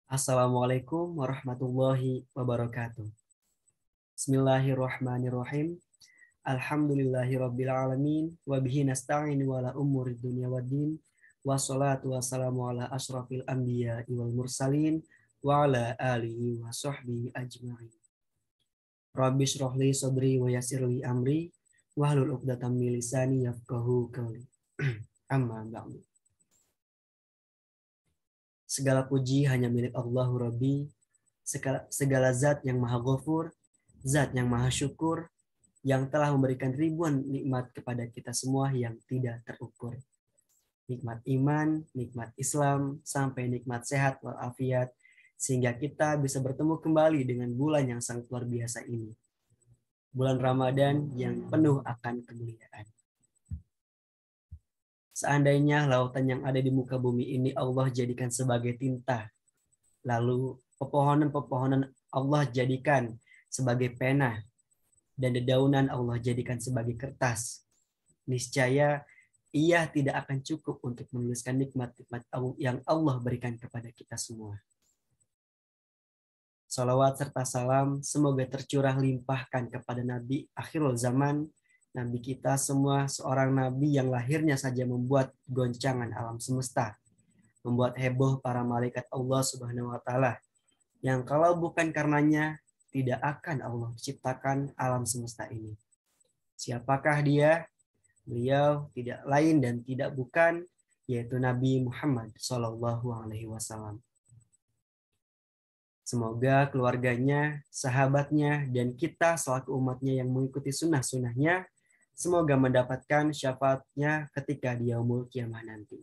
Assalamualaikum warahmatullahi wabarakatuh. Bismillahirrahmanirrahim. Alhamdulillahirabbil alamin wa bihi nasta'in wa la umuri dunya waddin. Wassalatu wassalamu ala asyrafil anbiya wal mursalin wa ala alihi wa sahbihi ajma'in. Rabbi shrah li sadri wa yassir li amri wahlul 'uqdatam min lisani yafqahu qawli. Amma ba'du. Segala puji hanya milik Allah Rabbi, segala zat yang maha ghafur, zat yang maha syukur, yang telah memberikan ribuan nikmat kepada kita semua yang tidak terukur. Nikmat iman, nikmat Islam, sampai nikmat sehat walafiat, sehingga kita bisa bertemu kembali dengan bulan yang sangat luar biasa ini. Bulan Ramadan yang penuh akan kemuliaan. Seandainya lautan yang ada di muka bumi ini Allah jadikan sebagai tinta, lalu pepohonan-pepohonan Allah jadikan sebagai pena, dan dedaunan Allah jadikan sebagai kertas, niscaya ia tidak akan cukup untuk menuliskan nikmat-nikmat yang Allah berikan kepada kita semua. Salawat serta salam semoga tercurah limpahkan kepada Nabi akhirul zaman, Nabi kita semua, seorang Nabi yang lahirnya saja membuat goncangan alam semesta, membuat heboh para malaikat Allah Subhanahu wa Ta'ala, yang kalau bukan karenanya tidak akan Allah ciptakan alam semesta ini. Siapakah dia? Beliau tidak lain dan tidak bukan, yaitu Nabi Muhammad Shallallahu Alaihi Wasallam. Semoga keluarganya, sahabatnya, dan kita selaku umatnya yang mengikuti sunnah-sunnahnya, semoga mendapatkan syafaatnya ketika di yaumul kiamah nanti.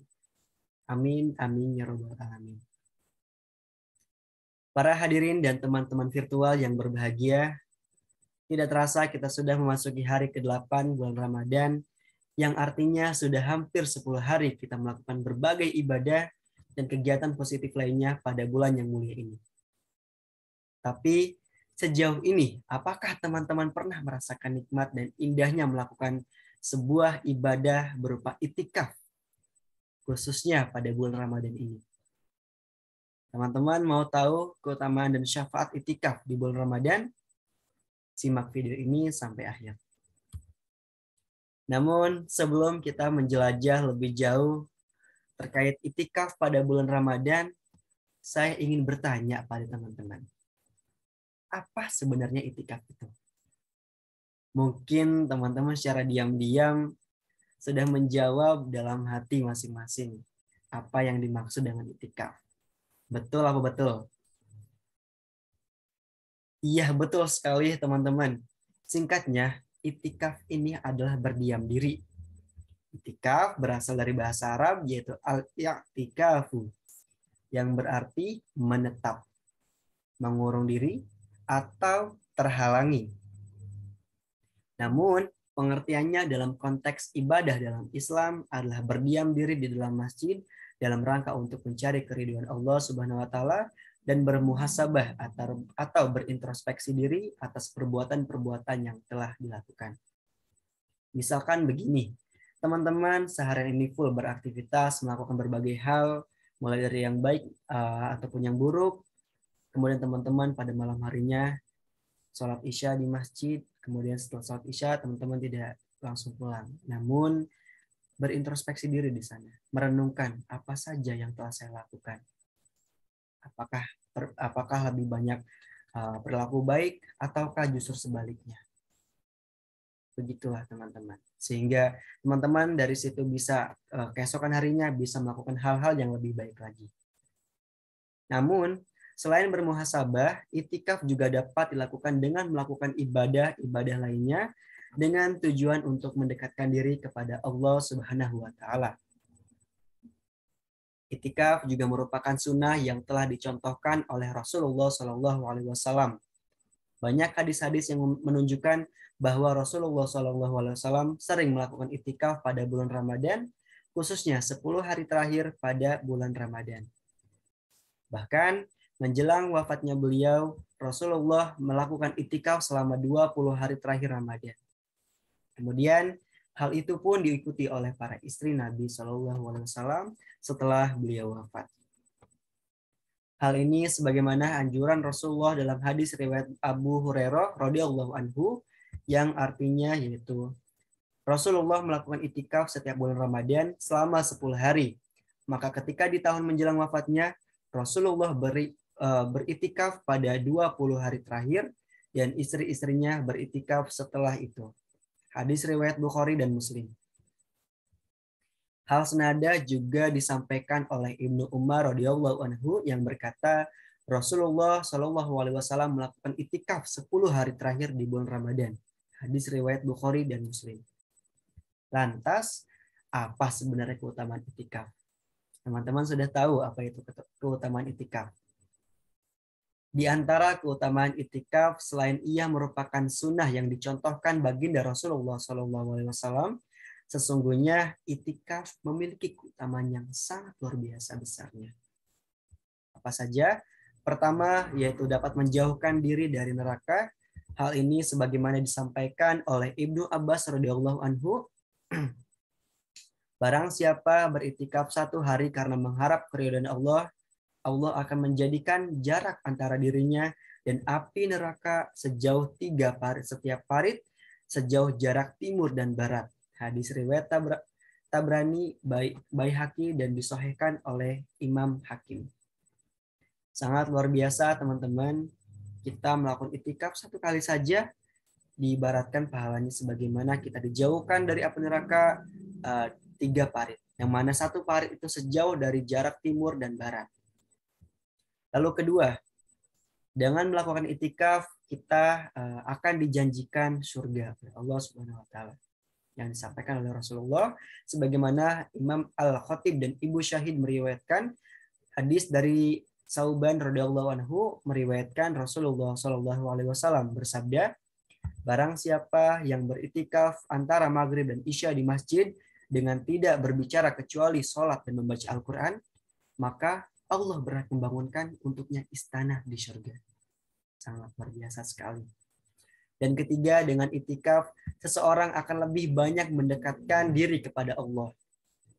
Amin, amin, ya rabbal alamin. Para hadirin dan teman-teman virtual yang berbahagia, tidak terasa kita sudah memasuki hari ke-8 bulan Ramadan, yang artinya sudah hampir 10 hari kita melakukan berbagai ibadah dan kegiatan positif lainnya pada bulan yang mulia ini. Tapi sejauh ini, apakah teman-teman pernah merasakan nikmat dan indahnya melakukan sebuah ibadah berupa itikaf, khususnya pada bulan Ramadan ini? Teman-teman mau tahu keutamaan dan syafaat itikaf di bulan Ramadan? Simak video ini sampai akhir. Namun sebelum kita menjelajah lebih jauh terkait itikaf pada bulan Ramadan, saya ingin bertanya pada teman-teman. Apa sebenarnya itikaf itu? Mungkin teman-teman secara diam-diam sudah menjawab dalam hati masing-masing apa yang dimaksud dengan itikaf. Betul apa betul? Iya, betul sekali teman-teman. Singkatnya, itikaf ini adalah berdiam diri. Itikaf berasal dari bahasa Arab yaitu al-i'tikafu, yang berarti menetap, mengurung diri, atau terhalangi. Namun, pengertiannya dalam konteks ibadah dalam Islam adalah berdiam diri di dalam masjid dalam rangka untuk mencari keridhaan Allah Subhanahu wa Ta'ala dan bermuhasabah atau berintrospeksi diri atas perbuatan-perbuatan yang telah dilakukan. Misalkan begini, teman-teman seharian ini full beraktivitas, melakukan berbagai hal, mulai dari yang baik ataupun yang buruk. Kemudian teman-teman pada malam harinya sholat isya di masjid, kemudian setelah sholat isya teman-teman tidak langsung pulang, namun berintrospeksi diri di sana, merenungkan apa saja yang telah saya lakukan. Apakah lebih banyak perilaku baik ataukah justru sebaliknya. Begitulah teman-teman. Sehingga teman-teman dari situ bisa keesokan harinya bisa melakukan hal-hal yang lebih baik lagi. Namun, selain bermuhasabah, itikaf juga dapat dilakukan dengan melakukan ibadah-ibadah lainnya dengan tujuan untuk mendekatkan diri kepada Allah Subhanahu wa Ta'ala. Itikaf juga merupakan sunnah yang telah dicontohkan oleh Rasulullah Shallallahu Alaihi Wasallam. Banyak hadis-hadis yang menunjukkan bahwa Rasulullah Shallallahu Alaihi Wasallam sering melakukan itikaf pada bulan Ramadan, khususnya 10 hari terakhir pada bulan Ramadan. Bahkan menjelang wafatnya beliau, Rasulullah melakukan itikaf selama 20 hari terakhir Ramadan. Kemudian hal itu pun diikuti oleh para istri Nabi Shallallahu Alaihi Wasallam setelah beliau wafat. Hal ini sebagaimana anjuran Rasulullah dalam hadis riwayat Abu Hurairah radhiyallahu anhu yang artinya yaitu Rasulullah melakukan itikaf setiap bulan Ramadan selama 10 hari. Maka ketika di tahun menjelang wafatnya, Rasulullah beritikaf pada 20 hari terakhir dan istri-istrinya beritikaf setelah itu. Hadis riwayat Bukhari dan Muslim. Hal senada juga disampaikan oleh Ibnu Umar radhiyallahu anhu yang berkata, Rasulullah Shallallahu alaihi wasallam melakukan itikaf 10 hari terakhir di bulan Ramadan. Hadis riwayat Bukhari dan Muslim. Lantas, apa sebenarnya keutamaan itikaf? Teman-teman sudah tahu apa itu keutamaan itikaf. Di antara keutamaan itikaf, selain ia merupakan sunnah yang dicontohkan baginda Rasulullah SAW, sesungguhnya itikaf memiliki keutamaan yang sangat luar biasa besarnya. Apa saja? Pertama, yaitu dapat menjauhkan diri dari neraka. Hal ini sebagaimana disampaikan oleh Ibnu Abbas radhiyallahu anhu. Barang siapa beritikaf 1 hari karena mengharap keridhaan Allah, Allah akan menjadikan jarak antara dirinya dan api neraka sejauh 3 parit setiap parit, sejauh jarak timur dan barat. Hadis riwayat Tabrani, Baihaqi dan disahihkan oleh Imam Hakim. Sangat luar biasa teman-teman. Kita melakukan itikaf 1 kali saja diibaratkan pahalanya sebagaimana kita dijauhkan dari api neraka 3 parit. Yang mana 1 parit itu sejauh dari jarak timur dan barat. Lalu kedua, dengan melakukan itikaf kita akan dijanjikan surga oleh Allah Subhanahu wa taala. Yang disampaikan oleh Rasulullah sebagaimana Imam Al-Khatib dan Ibu Syahid meriwayatkan hadis dari Sauban radhiyallahu anhu meriwayatkan Rasulullah Shallallahu alaihi wasallam bersabda, barang siapa yang beritikaf antara maghrib dan isya di masjid dengan tidak berbicara kecuali sholat dan membaca Al-Quran, maka Allah berhak membangunkan untuknya istana di surga. Sangat luar biasa sekali. Dan ketiga, dengan itikaf, seseorang akan lebih banyak mendekatkan diri kepada Allah.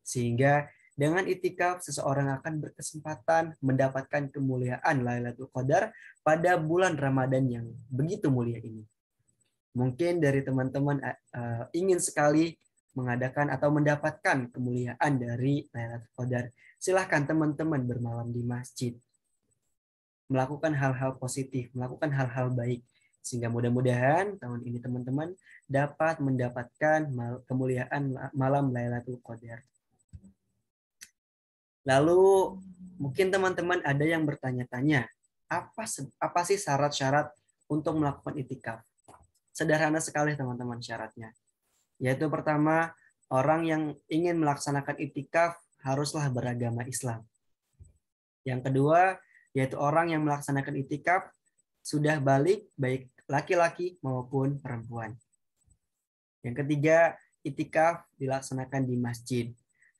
Sehingga dengan itikaf, seseorang akan berkesempatan mendapatkan kemuliaan Lailatul Qadar pada bulan Ramadan yang begitu mulia ini. Mungkin dari teman-teman ingin sekali mengadakan atau mendapatkan kemuliaan dari Lailatul Qadar. Silahkan teman-teman bermalam di masjid. Melakukan hal-hal positif, melakukan hal-hal baik. Sehingga mudah-mudahan tahun ini teman-teman dapat mendapatkan kemuliaan malam Lailatul Qadar. Lalu mungkin teman-teman ada yang bertanya-tanya, apa sih syarat-syarat untuk melakukan itikaf? Sederhana sekali teman-teman syaratnya. Yaitu pertama, orang yang ingin melaksanakan itikaf haruslah beragama Islam. Yang kedua, yaitu orang yang melaksanakan itikaf sudah balik baik laki-laki maupun perempuan. Yang ketiga, itikaf dilaksanakan di masjid.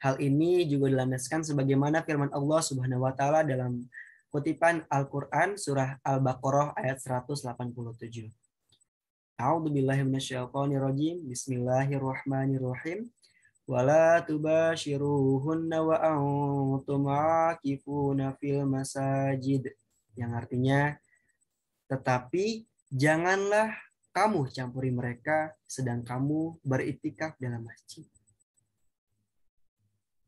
Hal ini juga dilandaskan sebagaimana firman Allah Subhanahu wa taala dalam kutipan Al-Qur'an surah Al-Baqarah ayat 187. A'udzu billahi minasyaitonir rajim. Bismillahirrahmanirrahim. Wala tubashiruhunna wa antum aakifuna fil masajid. Yang artinya, tetapi janganlah kamu campuri mereka sedang kamu beritikaf dalam masjid.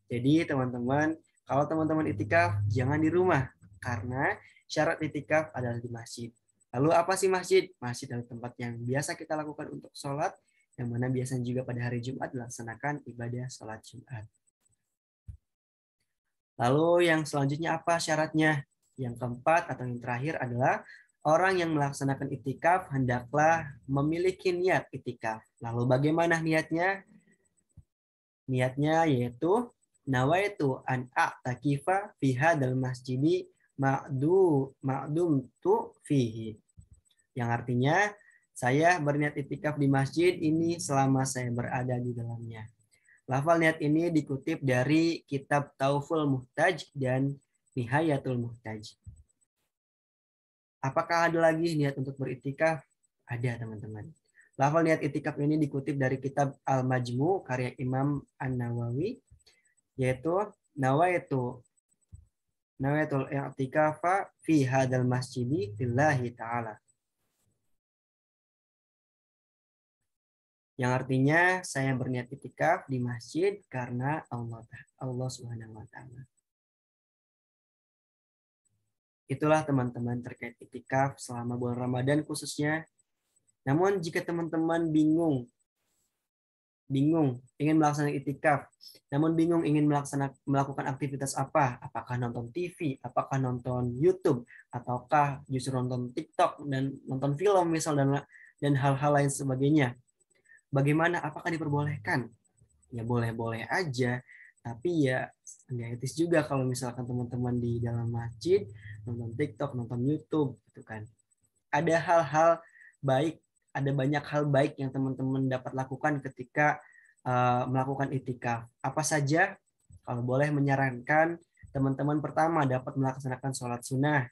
Jadi teman-teman, kalau teman-teman itikaf jangan di rumah karena syarat itikaf adalah di masjid. Lalu apa sih masjid? Masjid adalah tempat yang biasa kita lakukan untuk sholat, yang mana biasanya juga pada hari Jumat dilaksanakan ibadah sholat Jumat. Lalu yang selanjutnya apa syaratnya? Yang keempat atau yang terakhir adalah orang yang melaksanakan itikaf hendaklah memiliki niat itikaf. Lalu bagaimana niatnya? Niatnya yaitu nawaitu an a'takifa fi hadzal masjidi ma'dum tu fihi. Yang artinya saya berniat itikaf di masjid ini selama saya berada di dalamnya. Lafal niat ini dikutip dari kitab Tauful Muhtaj dan Nihayatul Muhtaj. Apakah ada lagi niat untuk beritikaf? Ada teman-teman. Lafal niat itikaf ini dikutip dari kitab Al-Majmu karya Imam An-Nawawi, yaitu nawaitu nawaitul i'tikafa fi hadzal masjidi lillahi ta'ala. Yang artinya saya berniat itikaf di masjid karena Allah Subhanahu wa taala. Itulah teman-teman terkait itikaf selama bulan Ramadan khususnya. Namun jika teman-teman bingung ingin melaksanakan itikaf, namun bingung ingin melakukan aktivitas apa, apakah nonton TV, apakah nonton YouTube, ataukah justru nonton TikTok dan nonton film misal dan hal-hal lain sebagainya. Bagaimana, apakah diperbolehkan? Ya boleh-boleh aja, tapi ya nggak etis juga kalau misalkan teman-teman di dalam masjid nonton TikTok, nonton YouTube gitu kan. Ada hal-hal baik, ada banyak hal baik yang teman-teman dapat lakukan ketika melakukan itikaf. Apa saja? Kalau boleh menyarankan, teman-teman pertama dapat melaksanakan sholat sunnah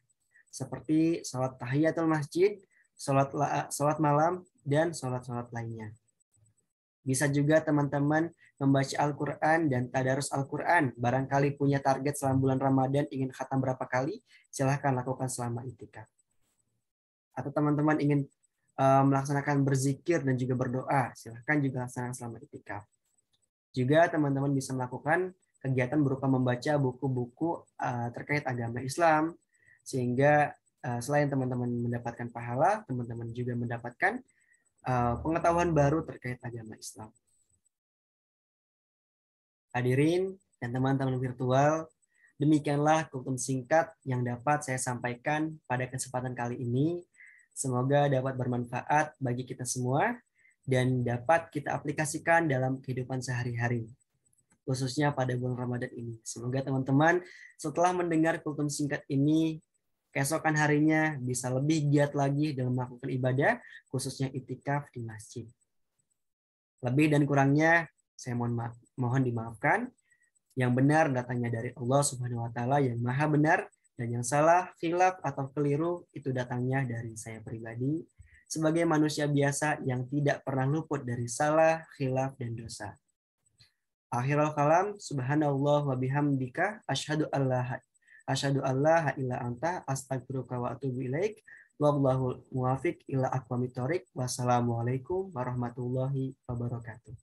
seperti sholat tahiyatul masjid, sholat malam, dan sholat-sholat lainnya. Bisa juga teman-teman membaca Al-Quran dan tadarus Al-Quran. Barangkali punya target selama bulan Ramadan ingin khatam berapa kali, silahkan lakukan selama itikaf. Atau teman-teman ingin melaksanakan berzikir dan juga berdoa, silahkan juga laksanakan selama itikaf. Juga teman-teman bisa melakukan kegiatan berupa membaca buku-buku terkait agama Islam, sehingga selain teman-teman mendapatkan pahala, teman-teman juga mendapatkan pengetahuan baru terkait agama Islam. Hadirin dan teman-teman virtual, demikianlah kultum singkat yang dapat saya sampaikan pada kesempatan kali ini. Semoga dapat bermanfaat bagi kita semua dan dapat kita aplikasikan dalam kehidupan sehari-hari, khususnya pada bulan Ramadan ini. Semoga teman-teman setelah mendengar kultum singkat ini, keesokan harinya bisa lebih giat lagi dalam melakukan ibadah, khususnya itikaf di masjid. Lebih dan kurangnya saya mohon dimaafkan. Yang benar datangnya dari Allah Subhanahu wa taala yang Maha benar, dan yang salah, khilaf atau keliru itu datangnya dari saya pribadi sebagai manusia biasa yang tidak pernah luput dari salah, khilaf dan dosa. Akhirul kalam, subhanallah wa bihamdika asyhadu alla illa anta astaghfiruka wa atubu ilaik. Wallahu muwafiq ila aqwamit thoriq. Wassalamualaikum warahmatullahi wabarakatuh.